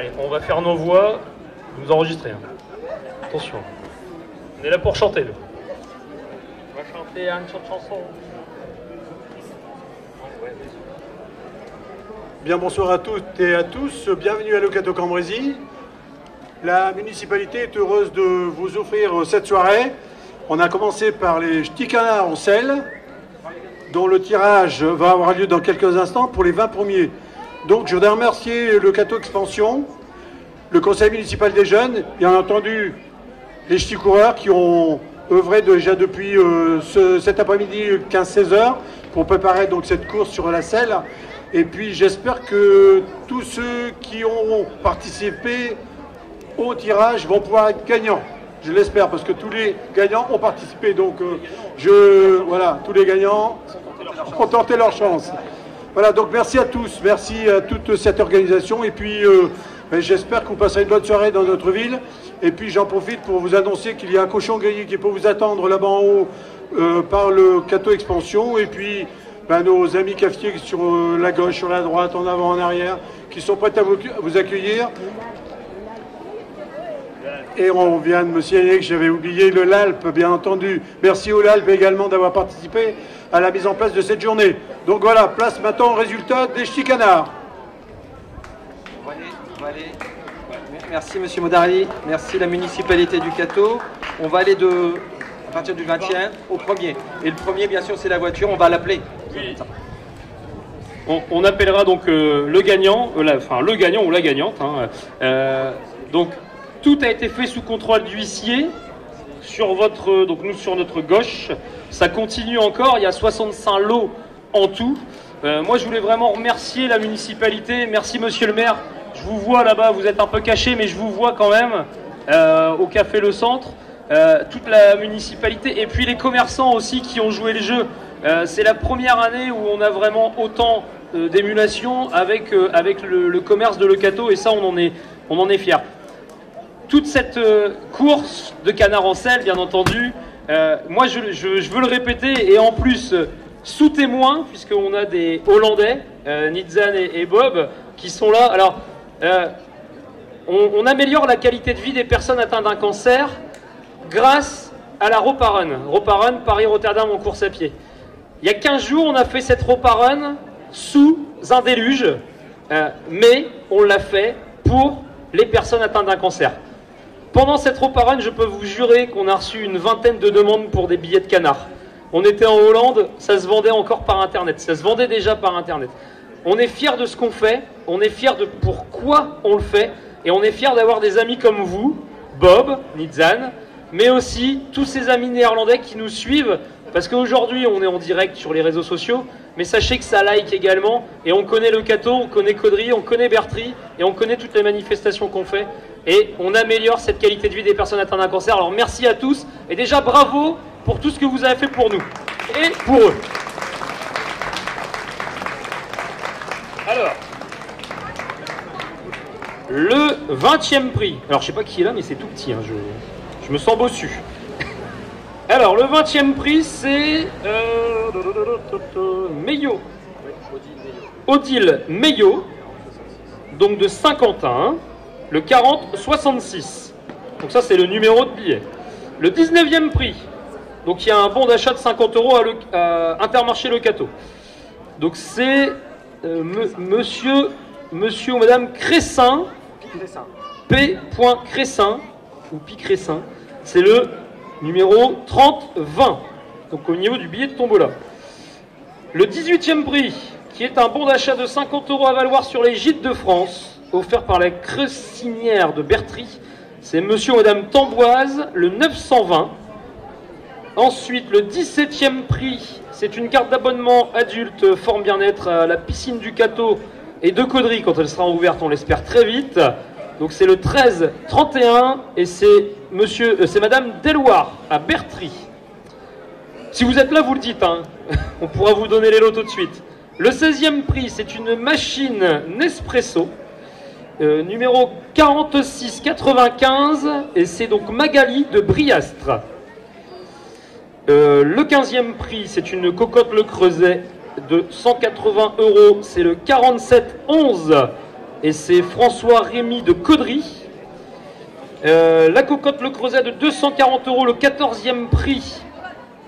Allez, on va faire nos voix. Vous enregistrez. Hein. Attention. On est là pour chanter. Là. On va chanter une chanson. Bien, bonsoir à toutes et à tous. Bienvenue à Locato-Cambrésis. La municipalité est heureuse de vous offrir cette soirée. On a commencé par les ch'tis canards en selle, dont le tirage va avoir lieu dans quelques instants pour les 20 premiers. Donc je voudrais remercier Locato Expansion, le conseil municipal des jeunes, bien entendu les ch'tis coureurs qui ont œuvré déjà depuis cet après-midi 15-16 heures pour préparer donc cette course sur la selle. Et puis j'espère que tous ceux qui ont participé au tirage vont pouvoir être gagnants. Je l'espère parce que tous les gagnants ont participé. Donc voilà, tous les gagnants ont tenté leur chance. Voilà, donc merci à tous, merci à toute cette organisation. Et puis j'espère que vous passerez une bonne soirée dans notre ville. Et puis j'en profite pour vous annoncer qu'il y a un cochon grillé qui peut vous attendre là-bas en haut par le Locato Expansion. Et puis nos amis cafetiers sur la gauche, sur la droite, en avant, en arrière, qui sont prêts à vous accueillir. Et on vient de me signaler que j'avais oublié le LALP, bien entendu. Merci au LALP également d'avoir participé à la mise en place de cette journée. Donc voilà, place maintenant au résultat des ch'tis canards. Merci Monsieur Modari, merci la municipalité du Cateau. On va aller à partir du 20e au premier. Et le premier, bien sûr, c'est la voiture, on va l'appeler. Oui. On appellera donc le gagnant, le gagnant ou la gagnante. Hein. Donc tout a été fait sous contrôle d'huissier donc nous sur notre gauche. Ça continue encore, il y a 65 lots en tout. Moi je voulais vraiment remercier la municipalité, merci monsieur le maire. Je vous vois là-bas, vous êtes un peu caché, mais je vous vois quand même au Café Le Centre. Toute la municipalité et puis les commerçants aussi qui ont joué le jeu. C'est la première année où on a vraiment autant d'émulation avec le commerce de Locato et ça on en est fiers. Toute cette course de canard en selle, bien entendu, moi je veux le répéter et en plus sous témoin, puisqu'on a des Hollandais, Nitzan et Bob, qui sont là. Alors on améliore la qualité de vie des personnes atteintes d'un cancer grâce à la Ropa Run. Ropa Run, Paris-Rotterdam en course à pied. Il y a 15 jours, on a fait cette Ropa Run sous un déluge, mais on l'a fait pour les personnes atteintes d'un cancer. Pendant cette Ropa Run, je peux vous jurer qu'on a reçu une vingtaine de demandes pour des billets de canard. On était en Hollande, ça se vendait encore par Internet, ça se vendait déjà par Internet. On est fiers de ce qu'on fait, on est fiers de pourquoi on le fait, et on est fiers d'avoir des amis comme vous, Bob, Nitzan, mais aussi tous ces amis néerlandais qui nous suivent, parce qu'aujourd'hui on est en direct sur les réseaux sociaux, mais sachez que ça like également, et on connaît Locato, on connaît Caudry, on connaît Bertry, et on connaît toutes les manifestations qu'on fait, et on améliore cette qualité de vie des personnes atteintes d'un cancer. Alors merci à tous, et déjà bravo pour tout ce que vous avez fait pour nous, et pour eux. Alors, le 20e prix, alors je sais pas qui est là, mais c'est tout petit, hein, je me sens bossu. Alors, le 20e prix, c'est Meillot. Odile Meillot, donc de Saint-Quentin, le 40-66. Donc ça, c'est le numéro de billet. Le 19e prix, donc il y a un bon d'achat de 50 € à Intermarché Locato. Donc c'est monsieur ou madame Cressin, P. Cressin, ou Pi Cressin, c'est le numéro 30-20, donc au niveau du billet de tombola. Le 18e prix, qui est un bon d'achat de 50 € à valoir sur les gîtes de France, offert par la Cressinière de Bertry, c'est monsieur ou madame Tamboise, le 920. Ensuite, le 17e prix, c'est une carte d'abonnement adulte forme bien-être à la piscine du Cateau et de Caudry quand elle sera ouverte, on l'espère très vite. Donc c'est le 13-31 et c'est madame Deloire à Bertry. Si vous êtes là, vous le dites, hein. On pourra vous donner les lots tout de suite. Le 16e prix, c'est une machine Nespresso, numéro 46-95, et c'est donc Magali de Briastre. Le 15e prix, c'est une cocotte Le Creuset de 180 €, c'est le 47-11, et c'est François Rémy de Caudry. La cocotte Le Creuset de 240 €, le 14e prix.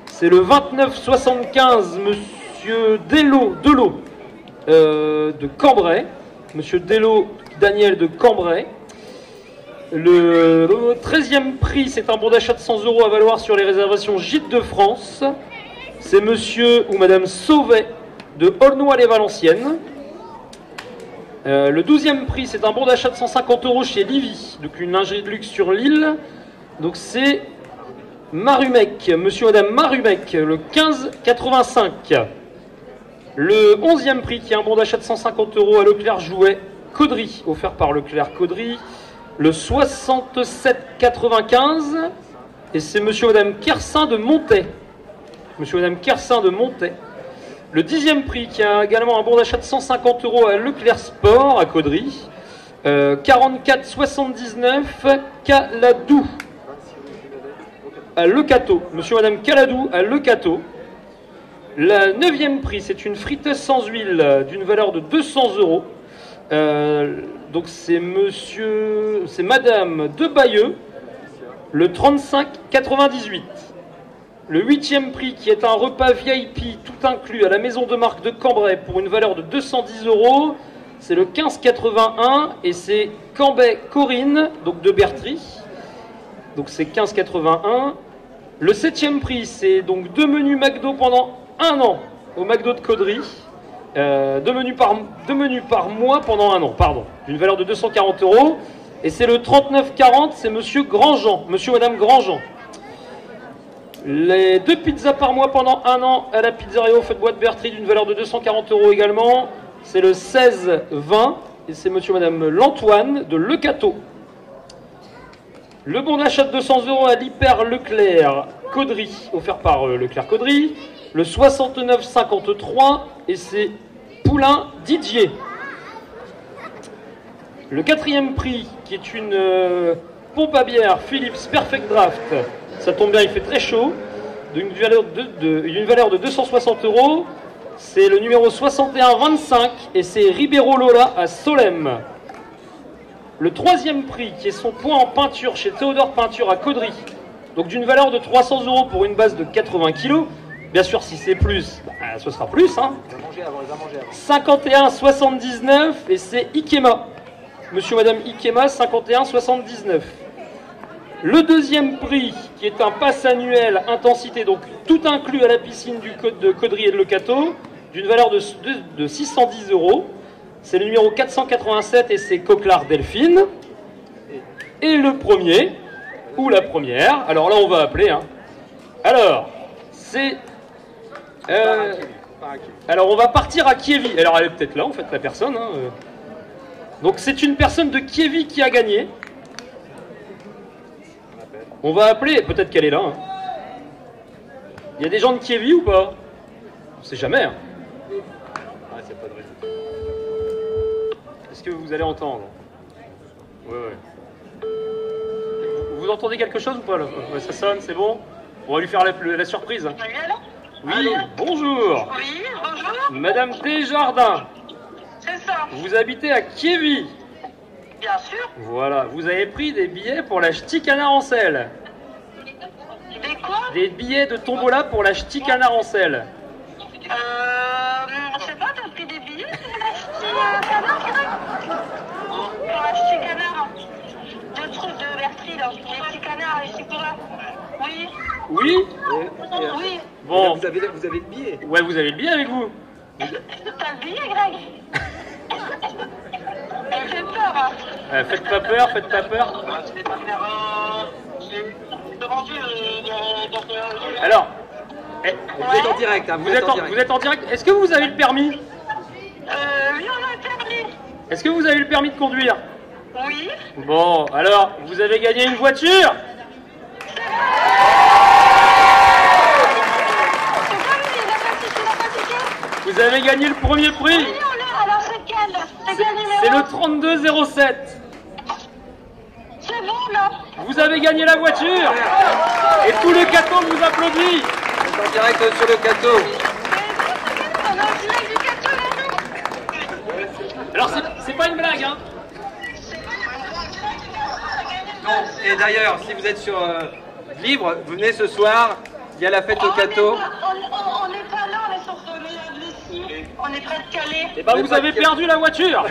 C'est le 29,75, monsieur Delot de Cambrai. Monsieur Delot Daniel de Cambrai. Le 13e prix, c'est un bon d'achat de 100 € à valoir sur les réservations Gîtes de France. C'est monsieur ou madame Sauvet de Aulnoy-les-Valenciennes. Le 12e prix, c'est un bon d'achat de 150 € chez Livy, donc une lingerie de luxe sur l'île. Donc c'est Marumec, monsieur ou madame Marumec, le 15,85. Le 11e prix, qui est un bon d'achat de 150 € à Leclerc Jouet Caudry, offert par Leclerc Caudry, le 67,95. Et c'est monsieur ou madame Kersin de Montet. Monsieur ou madame Kersin de Montet. Le 10e prix, qui a également un bon d'achat de 150 € à Leclerc Sport, à Caudry. 44,79, Caladou, à Lecateau. Monsieur ou madame Caladou, à Lecateau. Le 9e prix, c'est une friteuse sans huile d'une valeur de 200 €. Donc c'est madame de Bayeux, le 35,98. Le 8e prix, qui est un repas VIP tout inclus à la maison de marque de Cambrai pour une valeur de 210 €, c'est le 15,81 et c'est Cambay Corinne, donc de Bertry. Donc c'est 15,81. Le 7e prix, c'est donc 2 menus McDo pendant 1 an au McDo de Caudry. 2 menus par mois pendant 1 an, pardon, d'une valeur de 240 €. Et c'est le 39,40, c'est monsieur Grandjean, monsieur ou madame Grandjean. Les 2 pizzas par mois pendant 1 an à la pizzeria au feu de bois de Bertry d'une valeur de 240 € également. C'est le 16,20 et c'est monsieur ou madame Lantoine de Lecateau. Le bon d'achat de 200 € à l'Hyper Leclerc Caudry, offert par Leclerc Caudry. Le 69,53 et c'est Poulain Didier. Le 4e prix, qui est une pompe à bière Philips Perfect Draft. Ça tombe bien, il fait très chaud, d'une valeur de 260 €. C'est le numéro 6125 et c'est Ribeiro Lola à Solem. Le 3e prix, qui est son point en peinture chez Théodore Peinture à Caudry, donc d'une valeur de 300 € pour une base de 80 kg. Bien sûr, si c'est plus, ce sera plus. Hein. 51,79 et c'est Ikema. Monsieur ou madame Ikema, 51,79. Le 2e prix, qui est un pass annuel intensité, donc tout inclus à la piscine de Caudry et de Lecateau, d'une valeur de 610 €. C'est le numéro 487 et c'est Coquelard Delphine. Et le premier, ou la première, alors là on va appeler. Hein. Alors, c'est... alors on va partir à Kiévi. Alors elle est peut-être là en fait la personne. Hein. Donc c'est une personne de Kiévi qui a gagné. On va appeler, peut-être qu'elle est là. Hein. Il y a des gens de Kiévi ou pas? On sait jamais. Hein. Est-ce que vous allez entendre? Ouais. Vous entendez quelque chose ou pas là? Ouais, ça sonne, c'est bon. On va lui faire la surprise. Oui, allô, bonjour. Oui, bonjour. Madame Desjardins. C'est ça. Vous habitez à Kiévi. Bien sûr. Voilà, vous avez pris des billets pour la Ch'ti Canard en selle. Des quoi? Des billets de tombola pour la Ch'ti Canard en selle. Je sais pas, t'as pris des billets pour la Ch'ti Canard, pour la Ch'ti Canard. Deux trucs de Bertry, là. Les petits canards, les petits courants. Oui. Oui? Oui. Bon. Vous avez le billet. Ouais, vous avez le billet avec vous. T'as le billet, Greg? Elle fait peur, hein. Faites pas peur, faites pas peur. Alors, vous êtes en direct. Hein, vous êtes en direct. Est-ce que vous avez le permis? Oui, on a le permis. Est-ce que vous avez le permis de conduire? Oui. Bon, alors, vous avez gagné une voiture? Vous avez gagné le premier prix. Oui, alors c'est quel? C'est quel numéro? C'est le 3207. C'est bon, là. Vous avez gagné la voiture. Et tout le Cateau vous applaudit. Vous êtes en direct sur le Cateau. On est en direct du Cateau, là, nous. Alors c'est pas une blague, hein. Et d'ailleurs, si vous êtes sur libre, venez ce soir. Il y a la fête au Cateau. On n'est pas là, mais sauf qu'on est ici. On est près de Calais. Eh ben, vous avez perdu la voiture.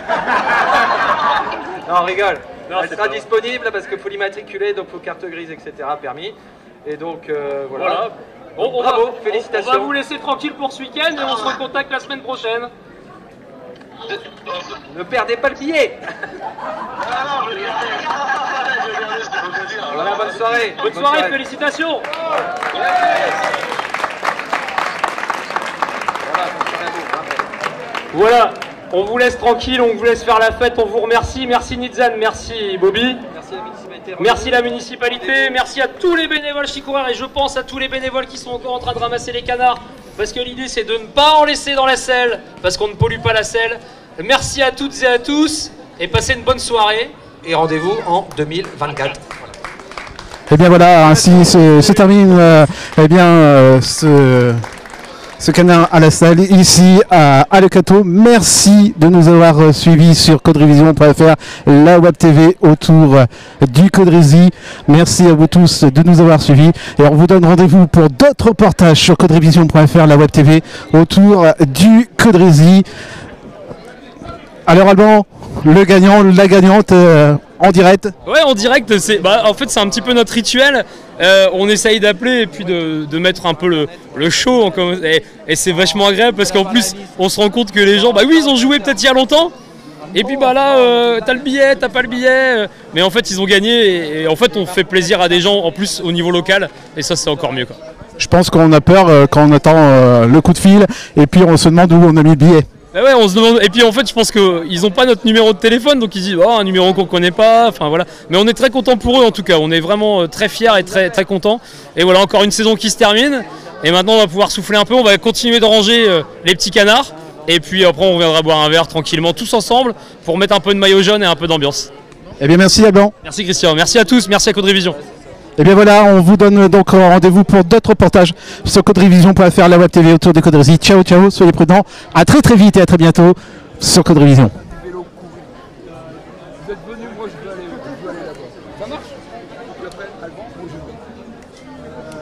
Non, on rigole. Non, Elle sera disponible parce qu'il faut l'immatriculer, donc il faut carte grise, etc. permis. Et donc voilà. Bon, bravo, félicitations. On va vous laisser tranquille pour ce week-end et on se recontacte la semaine prochaine. Ne perdez pas le billet. Voilà, bonne soirée. Bonne soirée, félicitations. Voilà, on vous laisse tranquille, on vous laisse faire la fête, on vous remercie. Merci Nitzan, merci Bobby. Merci la municipalité. Merci la municipalité, merci à tous les bénévoles chicoureurs et je pense à tous les bénévoles qui sont encore en train de ramasser les canards parce que l'idée c'est de ne pas en laisser dans la selle parce qu'on ne pollue pas la selle. Merci à toutes et à tous et passez une bonne soirée. Et rendez-vous en 2024. Et bien voilà, ainsi se termine ce canard à la salle ici à Le Cateau. Merci de nous avoir suivis sur coderevision.fr, la web TV autour du Codrésie. Merci à vous tous de nous avoir suivis et on vous donne rendez-vous pour d'autres reportages sur coderevision.fr, la web TV autour du Codrésie. Alors Alban, le gagnant, la gagnante en direct. Ouais, en direct, en fait c'est un petit peu notre rituel. On essaye d'appeler et puis de mettre un peu le show et c'est vachement agréable parce qu'en plus on se rend compte que les gens, ils ont joué peut-être il y a longtemps et puis là t'as le billet, t'as pas le billet, mais en fait ils ont gagné et en fait on fait plaisir à des gens en plus au niveau local et ça c'est encore mieux quoi. Je pense qu'on a peur quand on attend le coup de fil et puis on se demande où on a mis le billet. Ouais, on se demande. Et puis en fait, je pense qu'ils n'ont pas notre numéro de téléphone, donc ils disent un numéro qu'on connaît pas. Enfin voilà. Mais on est très content pour eux en tout cas. On est vraiment très fiers et très très contents. Et voilà, encore une saison qui se termine. Et maintenant, on va pouvoir souffler un peu. On va continuer de ranger les petits canards. Et puis après, on viendra boire un verre tranquillement tous ensemble pour mettre un peu de maillot jaune et un peu d'ambiance. Eh bien, merci Alban. Merci Christian. Merci à tous. Merci à Coderevision. Et bien voilà, on vous donne donc rendez-vous pour d'autres reportages sur coderevision.fr, la web TV autour des Codrésie. Ciao, ciao, soyez prudents. À très très vite et à très bientôt sur Coderevision. Vous êtes venus, moi je veux aller là-bas. Ça marche? Tu l'appelles Alban? Moi je veux.